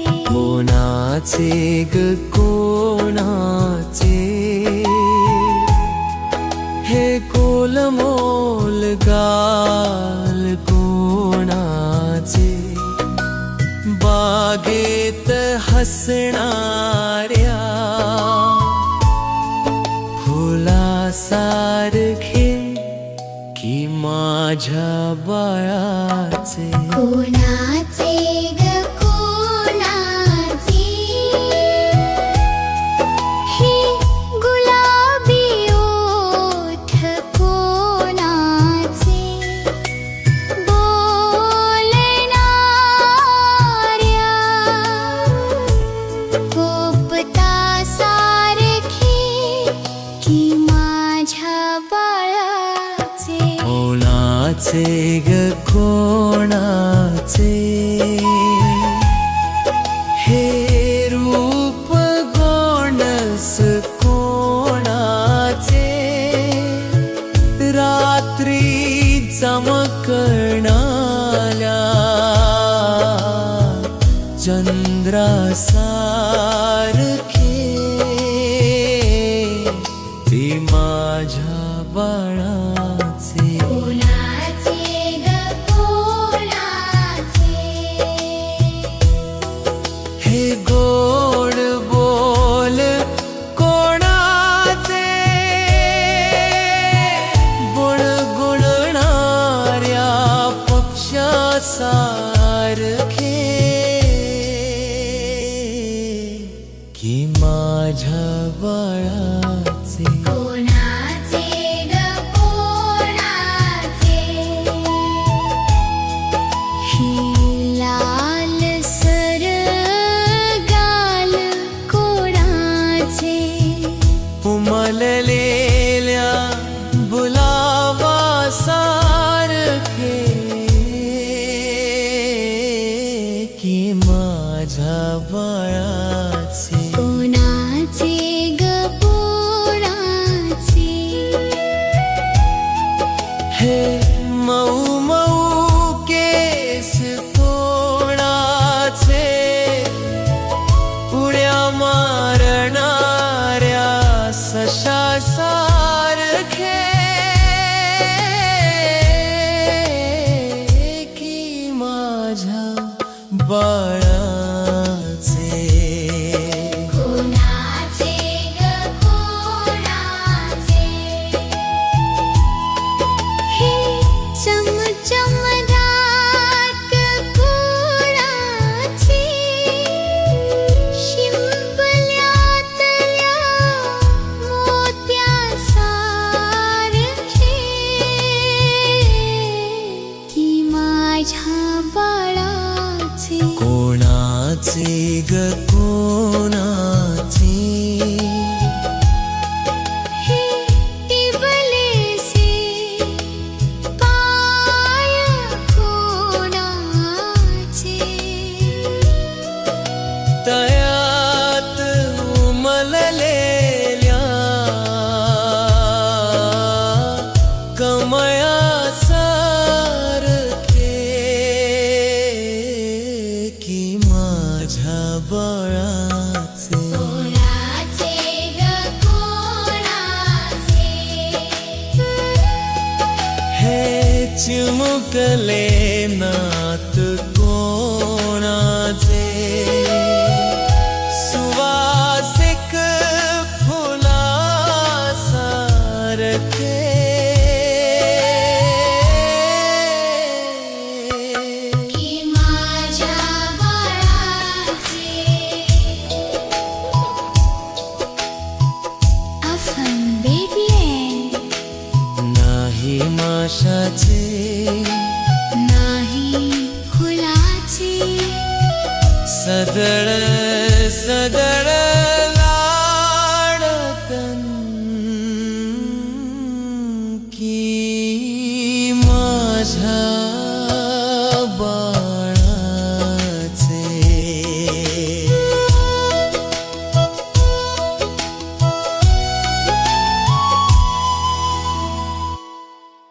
कोणाचे ग कोणाचे हे गोलमोल गाल कोणाचे बागेत हसणाऱ्या फुलासारखे की माझ्या बाळाचे कोणाचे ग कोणाचे हे गुलाबी ओठ कोणाचे बोलणाऱ्या पोपटासारखे की माझ्या बाळाचे कोणाचे ग कोणाचे हे रूप गोंडस कोणाचे रात्री चमकणाऱ्या चंद्रासारखे ती माझ्या बाळाचे हे गोड बोल कोणाचे गुणगुणणाऱ्या पक्ष्यासारखे की माझ्या बाळाचे कोणाचे ग कोणाचे हे लाल गाल कोणाचे उमललेल्या बुलावासारखे की माझ्या बाळाचे कोणाचे ग कोणाचे हे मऊ मऊ केस कोणाचे उड्या मारणाऱ्या सशासारखे की माझ्या बाळाचे कोणाचे ग कोणाचे हे चमचमदार कोणाचे शिंपल्यातल्या मोत्यासारखे की माझ्या बाळाचे कोणाचे ग कोणाचे हे टिपलेसे पाय कोणाचे तयात उमललेल्या कमळासारखे की माझ्या बाळाचे कोणाचे ग कोणाचे हे चिमुकले नात कोणाचे सुवासिक फुलासारखे की माझ्या बाळाचे अफन बेबी नाही माझ्या आकाशाचे नाही फुलाचे सदळ सदळ लाडकन की माझ्या